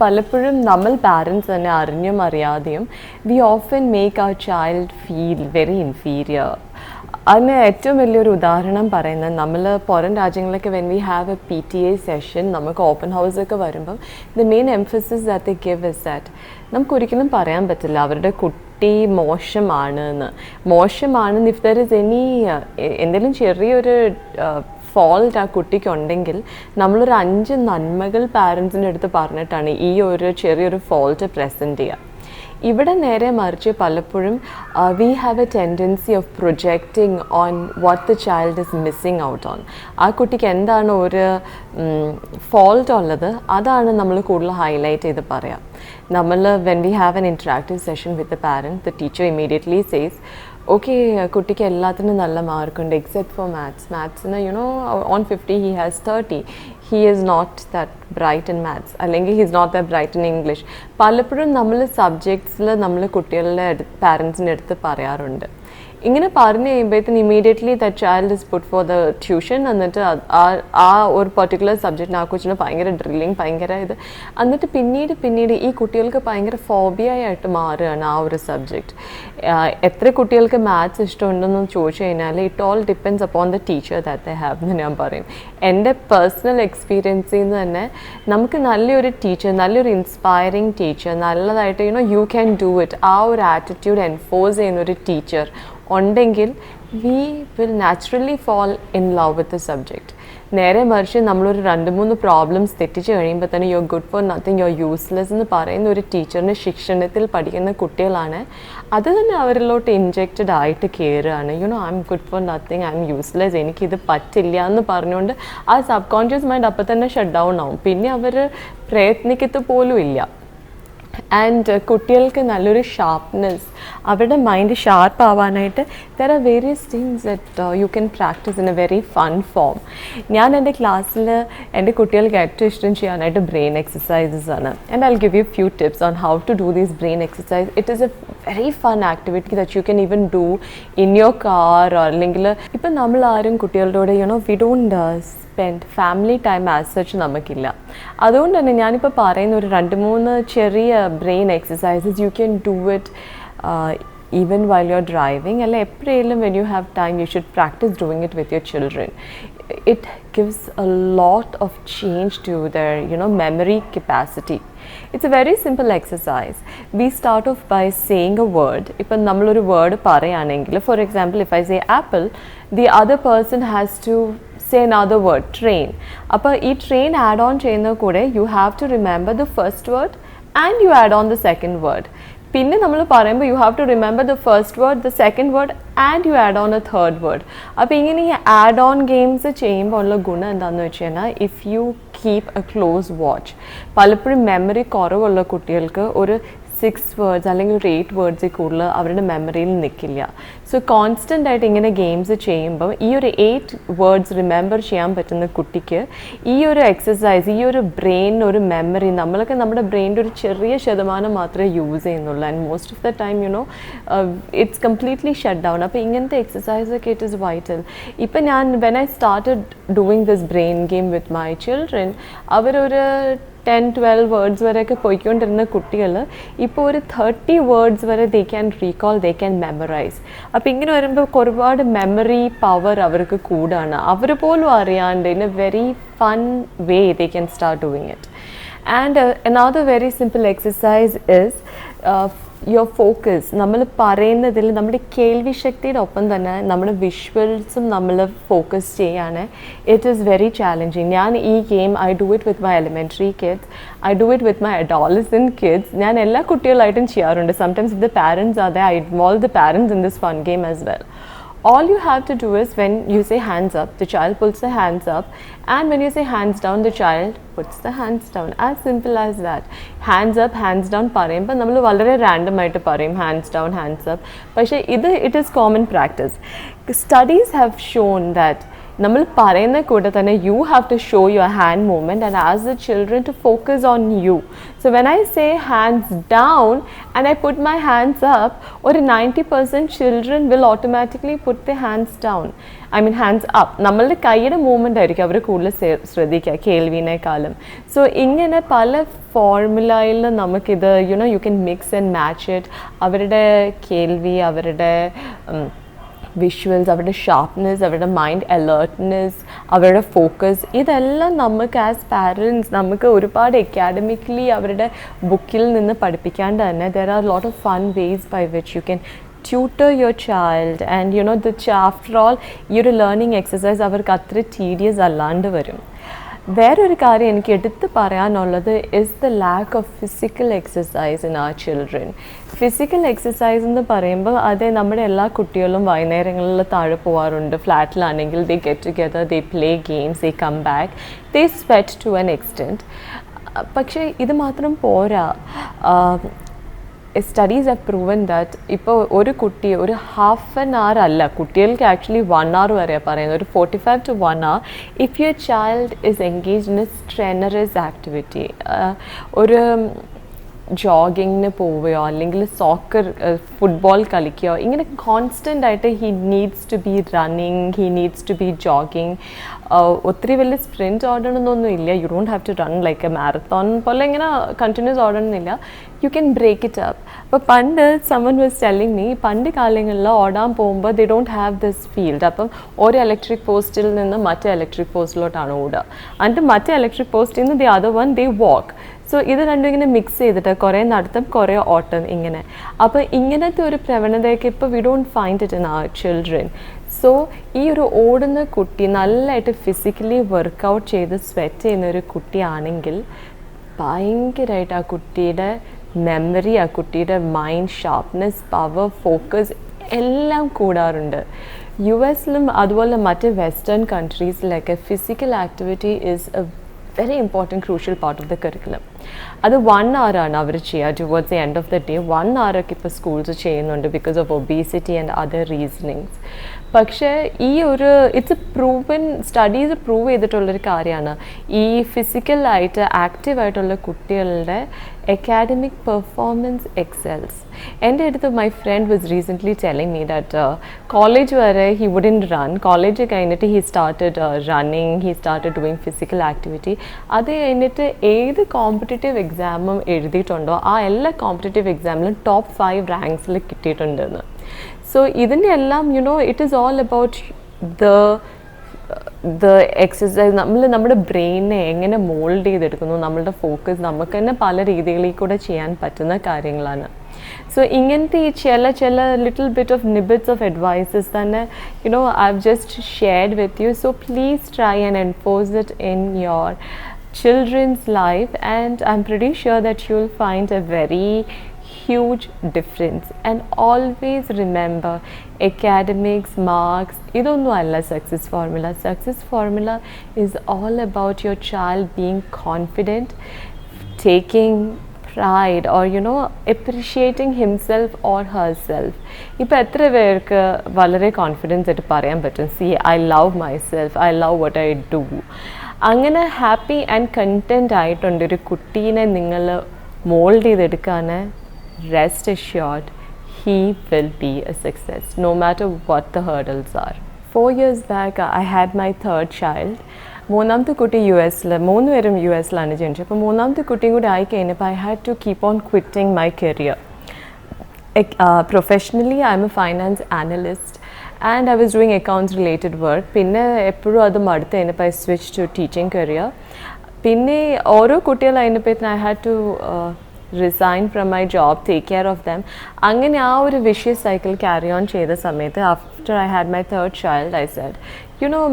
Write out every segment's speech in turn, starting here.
പലപ്പോഴും നമ്മൾ പാരൻസ് തന്നെ അറിഞ്ഞും അറിയാതെയും we often make our child feel very inferior. അതിന് ഏറ്റവും വലിയൊരു ഉദാഹരണം പറയുന്നത് നമ്മൾ പുറം രാജ്യങ്ങളിലൊക്കെ when we have a PTA session, നമുക്ക് ഓപ്പൺ ഹൗസൊക്കെ വരുമ്പം the main emphasis that they give is that നമുക്കൊരിക്കലും പറയാൻ പറ്റില്ല അവരുടെ കുട്ടി മോശമാണെന്ന് ഇഫ് ദർ ഇസ് എന്തെങ്കിലും ചെറിയൊരു ഫോൾട്ട് ആ കുട്ടിക്കുണ്ടെങ്കിൽ നമ്മളൊരു 5 നന്മകൾ പാരൻസിൻ്റെ അടുത്ത് പറഞ്ഞിട്ടാണ് ഈ ഒരു ചെറിയൊരു ഫോൾട്ട് പ്രസൻറ്റ് ചെയ്യുക. ഇവിടെ നേരെ മറിച്ച് പലപ്പോഴും V have A tendency of projecting on what the child is missing out on. ആ കുട്ടിക്ക് എന്താണ് ഒരു ഫോൾട്ട് ഉള്ളത് അതാണ് നമ്മൾ കൂടുതൽ ഹൈലൈറ്റ് ചെയ്ത് പറയാം. നമ്മൾ when we have an interactive session with the parent, the teacher immediately says okay കുട്ടിക്ക് എല്ലാത്തിനും നല്ല മാർക്കുണ്ട് എക്സെപ്റ്റ് ഫോർ മാത്സിന് on 50 he has 30. he is not that bright in maths അല്ലെങ്കിൽ he is not that bright in English. പലപ്പോഴും നമ്മൾ സബ്ജക്ട്സിൽ നമ്മൾ കുട്ടികളുടെ പാരൻസിൻ്റെ അടുത്ത് പറയാറുണ്ട്. ഇങ്ങനെ പറഞ്ഞു കഴിയുമ്പോഴത്തേന് immediately that child is puttu for the tuition. എന്നിട്ട് ആ ഒരു പെർട്ടിക്കുലർ സബ്ജക്റ്റിന് ആ കൊച്ചിന് ഭയങ്കര ഡ്രില്ലിങ്, ഭയങ്കര എന്നിട്ട് പിന്നീട് ഈ കുട്ടികൾക്ക് ഭയങ്കര ഫോബിയായിട്ട് മാറുകയാണ് ആ ഒരു സബ്ജക്റ്റ്. എത്ര കുട്ടികൾക്ക് മാത്സ് ഇഷ്ടമുണ്ടെന്ന് ചോദിച്ചു കഴിഞ്ഞാൽ it all depends upon the teacher that they have എന്ന് ഞാൻ പറയും. എൻ്റെ പേഴ്സണൽ എക്സ്പീരിയൻസിൽ നിന്ന് തന്നെ നമുക്ക് നല്ലൊരു ടീച്ചർ, നല്ലൊരു ഇൻസ്പയറിങ് ടീച്ചർ, നല്ലതായിട്ട് യു ക്യാൻ ഡു ഇറ്റ്, ആ ഒരു ആറ്റിറ്റ്യൂഡ് എൻഫോഴ്സ് ചെയ്യുന്നൊരു ടീച്ചർ ഉണ്ടെങ്കിൽ we will naturally fall in love with the subject. നേരെ മറിച്ച് നമ്മളൊരു 2-3 പ്രോബ്ലംസ് തെറ്റിച്ച് കഴിയുമ്പോൾ തന്നെ you are good for nothing, you are useless എന്ന് പറയുന്ന ഒരു ടീച്ചറിൻ്റെ ശിക്ഷണത്തിൽ പഠിക്കുന്ന കുട്ടികളാണ്. അത് തന്നെ അവരിലോട്ട് ഇൻജെക്റ്റഡ് ആയിട്ട് കയറുകയാണ്. I M good for nothing, I M useless, എനിക്കിത് പറ്റില്ല എന്ന് പറഞ്ഞുകൊണ്ട് ആ സബ് കോൺഷ്യസ് മൈൻഡ് അപ്പം തന്നെ ഷട്ട് ഡൗൺ ആവും. പിന്നെ അവർ പ്രയത്നിക്കത്ത് പോലും ഇല്ല. ആൻഡ് കുട്ടികൾക്ക് നല്ലൊരു ഷാർപ്നെസ്, അവരുടെ മൈൻഡ് ഷാർപ്പ് ആവാനായിട്ട് there are various things that you can practise in a very fun form. ഞാൻ എൻ്റെ ക്ലാസ്സിൽ എൻ്റെ കുട്ടികൾക്ക് ഏറ്റവും ഇഷ്ടം ചെയ്യാനായിട്ട് ബ്രെയിൻ എക്സസൈസസ് ആണ്. And I will give you few tips on how to do these brain exercise. It is a very fun activity that you can even do in your car. അല്ലെങ്കിൽ ഇപ്പം നമ്മളാരും കുട്ടികളുടെ കൂടെ we don't spend family time as such നമുക്കില്ല. അതുകൊണ്ട് തന്നെ ഞാനിപ്പോൾ പറയുന്ന ഒരു 2-3 ചെറിയ brain exercises U can do it even while you're driving, and eppozhum when you have time you should practice doing it with your children. It gives a lot of change to their memory capacity. It's a very simple exercise. We start off by saying a word. If nammal oru word parayanengil, for example if I say apple, the other person has to say another word, train. Appo ee train add on cheyna kude you have to remember the first word and you add on the second word. പിന്നെ നമ്മൾ പറയുമ്പോൾ you have to remember the first word, the second word and you add on a third word. അപ്പോൾ ഇങ്ങനെ ഈ add on games ചെയ്യുമ്പോൾ ഉള്ള ഗുണം എന്താണെന്ന് വെച്ച് കഴിഞ്ഞാൽ if you keep A close watch, പലപ്പോഴും മെമ്മറി കുറവുള്ള കുട്ടികൾക്ക് ഒരു 6 വേർഡ്സ് അല്ലെങ്കിൽ ഒരു 8 വേർഡ്സിൽ കൂടുതൽ അവരുടെ മെമ്മറിയിൽ നിൽക്കില്ല. സോ കോൺസ്റ്റൻ്റ് ആയിട്ട് ഇങ്ങനെ ഗെയിംസ് ചെയ്യുമ്പോൾ ഈ ഒരു 8 വേർഡ്സ് റിമെമ്പർ ചെയ്യാൻ പറ്റുന്ന കുട്ടിക്ക് ഈ ഒരു എക്സസൈസ്, ഈ ഒരു ബ്രെയിൻ, ഒരു മെമ്മറി, നമ്മളൊക്കെ നമ്മുടെ ബ്രെയിൻ്റെ ഒരു ചെറിയ ശതമാനം മാത്രമേ യൂസ് ചെയ്യുന്നുള്ളൂ. And most of the time it's completely shut down. അപ്പോൾ ഇങ്ങനത്തെ എക്സസൈസൊക്കെ ഇറ്റ് ഇസ് വൈറ്റൽ. ഇപ്പം ഞാൻ when I started doing this brain game with my children, അവരൊരു 10-12 വേർഡ്സ് വരെയൊക്കെ പോയിക്കൊണ്ടിരുന്ന കുട്ടികൾ ഇപ്പോൾ ഒരു 30 വേർഡ്സ് വരെ they can recall, they can memorise. അപ്പോൾ ഇങ്ങനെ വരുമ്പോൾ ഒരുപാട് മെമ്മറി പവർ അവർക്ക് കൂടാണ്. അവർ പോലും അറിയാണ്ട് in a very fun way they can start doing it. And another very simple exercise is your focus. നമ്മൾ പറയുന്നതിൽ നമ്മുടെ കേൾവി ശക്തിയുടെ ഒപ്പം തന്നെ നമ്മുടെ വിഷ്വൽസും നമ്മൾ ഫോക്കസ് ചെയ്യാണ്. It is very challenging. ഞാൻ ഈ game I do it with my elementary kids, I do it with my adolescent kids. ഞാൻ എല്ലാ കുട്ടികളായിട്ടും ചെയ്യാറുണ്ട്. Sometimes if the parents R there, I involve the parents in this fun game as well. All you have to do is when you say hands up, the child puts the hands up, and when you say hands down, the child puts the hands down. As simple as that. Hands up, hands down പറയുമ്പോൾ നമ്മൾ വളരെ random ആയിട്ട് പറയും hands down, hands up. പക്ഷേ it is common practice. Studies have shown that നമ്മൾ പറയുന്ന കൂടെ തന്നെ you have to show your hand movement and ask the children to focus on you. So when I say hands down and I put my hands up, or 90% children will automatically put their hands down. I mean hands up. നമ്മളുടെ കൈയുടെ movement ആയിരിക്കും അവർ കൂടുതൽ ശ്രദ്ധിക്കുക കേൾവിനേക്കാളും. So ഇങ്ങനെ പല ഫോർമുലയിൽ നമുക്കിത് you can mix and match it. അവരുടെ കേൾവി, അവരുടെ വിഷ്വൽസ്, അവരുടെ ഷാർപ്നെസ്, അവരുടെ മൈൻഡ് അലേർട്ട്നെസ്, അവരുടെ ഫോക്കസ്, ഇതെല്ലാം നമുക്ക് ആസ് പാരൻസ് നമുക്ക് ഒരുപാട് അക്കാഡമിക്കലി അവരുടെ ബുക്കിൽ നിന്ന് പഠിപ്പിക്കാണ്ട് തന്നെ there are a lot of fun ways by which you can tutor your child. And after all ഈ ഒരു ലേണിംഗ് എക്സസൈസ് അവർക്ക് അത്ര ടീഡിയസ് അല്ലാണ്ട് വരും. വേറൊരു കാര്യം എനിക്ക് എടുത്ത് പറയാനുള്ളത് is the lack of physical exercise in our children. Physical exercise എന്ന് പറയുമ്പോൾ അതെ നമ്മുടെ എല്ലാ കുട്ടികളും വൈകുന്നേരങ്ങളിൽ താഴെ പോകാറുണ്ട്. ഫ്ലാറ്റിലാണെങ്കിൽ they get together, they play games, they come back, they sweat to an extent. പക്ഷേ ഇത് മാത്രം പോരാ. Studies have proven that ഇപ്പോൾ ഒരു കുട്ടി ഒരു ഹാഫ് ആൻ അവർ അല്ല, കുട്ടികൾക്ക് ആക്ച്വലി 1 hour വരെയാണ് പറയുന്നത്, ഒരു 45 to 1 hour if your child is engaged in a strenuous activity. ഒരു ജോഗിങ്ങിന് പോവുകയോ അല്ലെങ്കിൽ സോക്കർ ഫുട്ബോൾ കളിക്കുകയോ ഇങ്ങനെ കോൺസ്റ്റൻ്റ് ആയിട്ട് he needs to be running, he needs to be jogging. ഒത്തിരി വലിയ സ്പ്രിൻറ്റ് ഓടണമെന്നൊന്നും ഇല്ല, you don't have to run like a marathon പോലെ ഇങ്ങനെ കണ്ടിന്യൂസ് ഓടണമെന്നില്ല, you can break it up. അപ്പോൾ പണ്ട് സമൺ വാസ് ടെല്ലിങ് മീ പണ്ട് കാലങ്ങളിൽ ഓടാൻ പോകുമ്പോൾ they don't have this field. അപ്പം ഒരു ഇലക്ട്രിക് പോസ്റ്റിൽ നിന്ന് മറ്റേ ഇലക്ട്രിക് പോസ്റ്റിലോട്ടാണ് ഓടുക, എന്നിട്ട് മറ്റേ ഇലക്ട്രിക് പോസ്റ്റിൽ നിന്ന് the other one they walk. So ഇത് രണ്ടും ഇങ്ങനെ മിക്സ് ചെയ്തിട്ട് കുറേ നടത്തം കുറേ ഓട്ടം ഇങ്ങനെ. അപ്പോൾ ഇങ്ങനത്തെ ഒരു പ്രവണതയൊക്കെ ഇപ്പോൾ we don't find it in our children. So ഈ ഒരു ഓടുന്ന കുട്ടി നല്ലതായിട്ട് ഫിസിക്കലി വർക്കൗട്ട് ചെയ്ത് സ്വെറ്റ് ചെയ്യുന്ന ഒരു കുട്ടിയാണെങ്കിൽ ഭയങ്കരമായിട്ട് ആ കുട്ടിയുടെ മെമ്മറി, ആ കുട്ടിയുടെ മൈൻഡ് ഷാർപ്നെസ്, പവർ, ഫോക്കസ് എല്ലാം കൂടാറുണ്ട്. US-ലും അതുപോലെ മറ്റ് വെസ്റ്റേൺ കൺട്രീസിലൊക്കെ physical activity is a very important crucial part of the curriculum. അത് 1 hour ആണ് അവർ ചെയ്യുക towards the end of the day. 1 hour ഒക്കെ ഇപ്പോൾ സ്കൂൾസ് ചെയ്യുന്നുണ്ട് because of obesity and other reasonings. പക്ഷേ ഈ ഒരു ഇറ്റ്സ് പ്രൂവൻ, സ്റ്റഡീസ് പ്രൂവ് ചെയ്തിട്ടുള്ളൊരു കാര്യമാണ് ഈ ഫിസിക്കലായിട്ട് ആക്റ്റീവായിട്ടുള്ള കുട്ടികളുടെ അക്കാഡമിക് പെർഫോമൻസ് എക്സെൽസ്. എൻ്റെ അടുത്ത് my friend was recently telling me that college വരെ ഹി വുഡൻറ്റ് റൺ, കോളേജ് കഴിഞ്ഞിട്ട് he started running, he started doing physical activity. അത് കഴിഞ്ഞിട്ട് ഏത് കോമ്പറ്റേറ്റീവ് എക്സാമും എഴുതിയിട്ടുണ്ടോ ആ എല്ലാ കോമ്പറ്റേറ്റീവ് എക്സാമിലും ടോപ്പ് 5 റാങ്ക്സിൽ കിട്ടിയിട്ടുണ്ടെന്ന്. സോ ഇതിൻ്റെ എല്ലാം it is all about the exercise. നമ്മുടെ ബ്രെയിനെ എങ്ങനെ മോൾഡ് ചെയ്തെടുക്കുന്നു, നമ്മളുടെ ഫോക്കസ് നമുക്ക് തന്നെ പല രീതികളിൽ കൂടെ ചെയ്യാൻ പറ്റുന്ന കാര്യങ്ങളാണ്. സോ ഇങ്ങനത്തെ ഈ ചില little bit of nibbits of advises തന്നെ I have just shared with you. So please try and enforce it in your children's life, and I'm pretty sure that you'll find a very huge difference. And always remember, academics, marks, idonnu alla success formula. Success formula is all about your child being confident, taking pride, or appreciating himself or herself. ഇപ്പോൾ എത്ര പേർക്ക് വളരെ confidence ആയിട്ട് പറയാൻ പറ്റും, C I love myself, I love what I do. അങ്ങനെ happy and content ആയിട്ടുണ്ടൊരു കുട്ടീനെ നിങ്ങൾ മോൾഡ് ചെയ്തെടുക്കാൻ rest assured he will be a success no matter what the hurdles are. 4 years back I had my third child. മൂന്നാമത്തെ കുട്ടി US-ൽ, 3 പേരും US-ലാണ് ജനിച്ചത്. അപ്പോൾ മൂന്നാമത്തെ കുട്ടിയും കൂടി ആയി കഴിഞ്ഞപ്പോൾ I had to keep on quitting my career. Professionally I am a finance analyst and I was doing accounts related work. പിന്നെ എപ്പോഴും അത് മടുത്ത് കഴിഞ്ഞപ്പോൾ I switched to teaching career. പിന്നെ ഓരോ കുട്ടികളായപ്പോഴത്തേന് I had to resign from my job, take care of them. അങ്ങനെ ആ ഒരു vicious cycle carry on ചെയ്ത സമയത്ത് after I had my third child I said,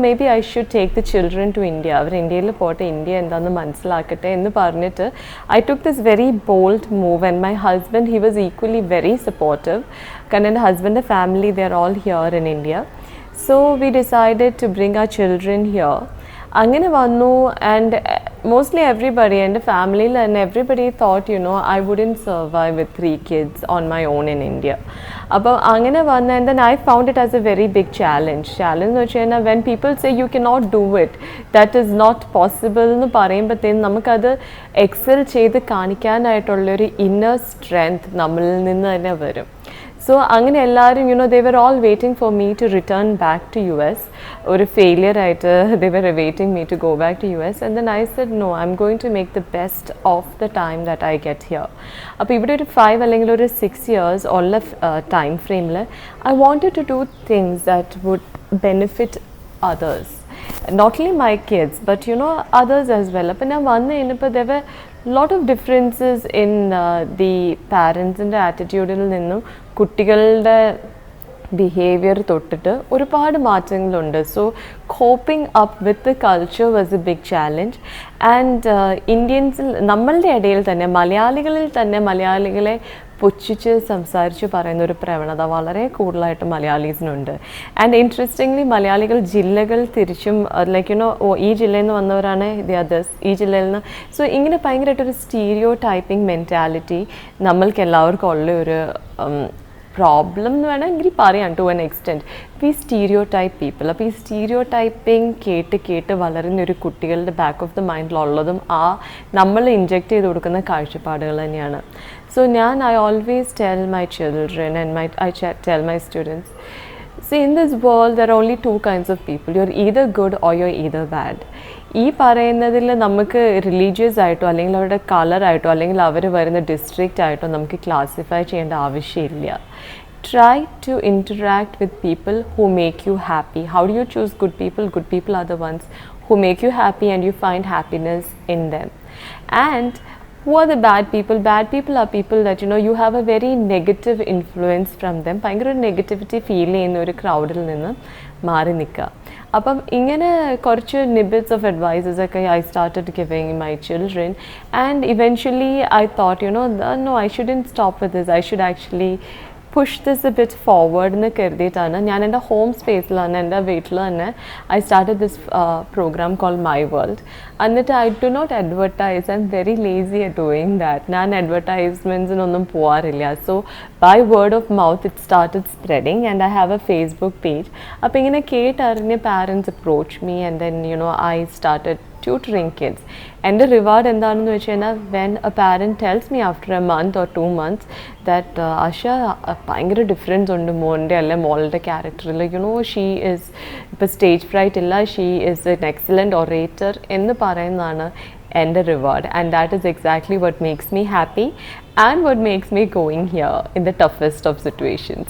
maybe I should take the children to India. അവർ ഇന്ത്യയിൽ പോട്ടെ, India എന്താണെന്ന് മനസ്സിലാക്കട്ടെ എന്ന് പറഞ്ഞിട്ട് I took this very bold move, and my husband, he was equally very supportive. കാരണം എൻ്റെ ഹസ്ബൻഡിൻ്റെ family, they are all here in India. So we decided to bring our children here. അങ്ങനെ വന്നു, and mostly everybody in the family and everybody thought I wouldn't survive with 3 kids on my own in India. അപ്പോൾ അങ്ങനെ വന്ന and then I found it as a very big challenge എന്ന് വെച്ച് കഴിഞ്ഞാൽ when people say you cannot do it, that is not possible എന്ന് പറയുമ്പോഴത്തേനും നമുക്കത് Excel ചെയ്ത് കാണിക്കാനായിട്ടുള്ളൊരു ഇന്നർ സ്ട്രെങ്ത് നമ്മളിൽ നിന്ന് തന്നെ വരും. So അങ്ങനെ എല്ലാവരും they were all waiting for me to return back to US. ഒരു failure ആയിട്ട് they were awaiting me to go back to US, and then I said no, I'm going to make the best of the time that I get here. അപ്പോൾ ഇവിടെ ഒരു 5 അല്ലെങ്കിൽ ഒരു 6 years ഉള്ള time ഫ്രെയിമിൽ I wanted to do things that would benefit others, not only my kids but others as well. അപ്പോൾ ഞാൻ വന്നു കഴിഞ്ഞപ്പോൾ there were lot of differences in the പാരൻസിൻ്റെ ആറ്റിറ്റ്യൂഡിൽ നിന്നും കുട്ടികളുടെ ബിഹേവിയർ തൊട്ടിട്ട് ഒരുപാട് മാറ്റങ്ങളുണ്ട്. So coping up with the culture was a big challenge. And ഇന്ത്യൻസിൽ നമ്മളുടെ ഇടയിൽ തന്നെ മലയാളികളിൽ തന്നെ മലയാളികളെ പുച്ഛിച്ച് സംസാരിച്ച് പറയുന്ന ഒരു പ്രവണത വളരെ കൂടുതലായിട്ട് മലയാളീസിനുണ്ട്. ആൻഡ് ഇൻട്രസ്റ്റിംഗ്ലി മലയാളികൾ ജില്ലകൾ തിരിച്ചും ലൈക്ക് ഈ ജില്ലയിൽ നിന്ന് വന്നവരാണ് ദി അതേഴ്സ്, ഈ ജില്ലയിൽ നിന്ന്. സോ ഇങ്ങനെ ഭയങ്കരമായിട്ടൊരു സ്റ്റീരിയോ ടൈപ്പിംഗ് മെൻറ്റാലിറ്റി നമ്മൾക്ക് എല്ലാവർക്കും ഉള്ള ഒരു പ്രോബ്ലം എന്ന് വേണമെങ്കിൽ പറയാം ടു എൻ എക്സ്റ്റെൻറ്റ്. ഇപ്പോൾ ഈ സ്റ്റീരിയോ ടൈപ്പ് പീപ്പിൾ, അപ്പോൾ ഈ സ്റ്റീരിയോ ടൈപ്പിംഗ് കേട്ട് വളരുന്ന ഒരു കുട്ടികളുടെ ബാക്ക് ഓഫ് ദ മൈൻഡിലുള്ളതും നമ്മൾ ഇൻജെക്റ്റ് ചെയ്ത് കൊടുക്കുന്ന കാഴ്ചപ്പാടുകൾ തന്നെയാണ്. So I always tell my children and I tell my students, see, in this world there are only 2 kinds of people. You're either good or you're either bad. ഈ പറയുന്നതിൽ നമുക്ക് religious ആയിട്ടോ അല്ലെങ്കിൽ അവരുടെ കളറായിട്ടോ അല്ലെങ്കിൽ അവർ വരുന്ന ഡിസ്ട്രിക്റ്റ് ആയിട്ടോ നമുക്ക് ക്ലാസിഫൈ ചെയ്യേണ്ട ആവശ്യമില്ല. Try to interact with people who make you happy. How do you choose good people? Good people are the ones who make you happy and you find happiness in them. And who are the bad people? Bad people are people that you have a very negative influence from them. ഭയങ്കര ഒരു negativity feel ചെയ്യുന്ന ഒരു ക്രൗഡിൽ നിന്ന് മാറി നിൽക്കുക. അപ്പം ഇങ്ങനെ കുറച്ച് നിബിറ്റ്സ് ഓഫ് അഡ്വൈസസ് ഒക്കെ I started giving my children, and eventually I thought no, I shouldn't stop with this. I should actually push this a bit forward എന്ന് കരുതിയിട്ടാണ് ഞാൻ എൻ്റെ ഹോം സ്പേസിൽ തന്നെ എൻ്റെ വീട്ടിൽ തന്നെ I started this program called My World. എന്നിട്ട് I do not advertise. I'm very lazy at doing that. ഞാൻ അഡ്വർടൈസ്മെൻറ്റ്സിനൊന്നും പോകാറില്ല. So by word of mouth it started spreading, and I have a Facebook page. അപ്പോൾ ഇങ്ങനെ കേട്ടറിഞ്ഞ് parents approach me, and then I started tutoring kids. And the reward എന്താണെന്ന് വെച്ച് കഴിഞ്ഞാൽ when a parent tells me after a month or 2 months that Asha, ഭയങ്കര difference ഉണ്ട് മോൻ്റെ അല്ലെ മോളുടെ ക്യാരക്ടറിൽ, ഷീ ഈസ് ഇപ്പോൾ സ്റ്റേജ് ഫ്രൈറ്റ് ഇല്ല, she is N excellent orator എന്ന് പറയുന്നതാണ് എൻ്റെ reward. And that is exactly what makes me happy and what makes me going here in the toughest of situations.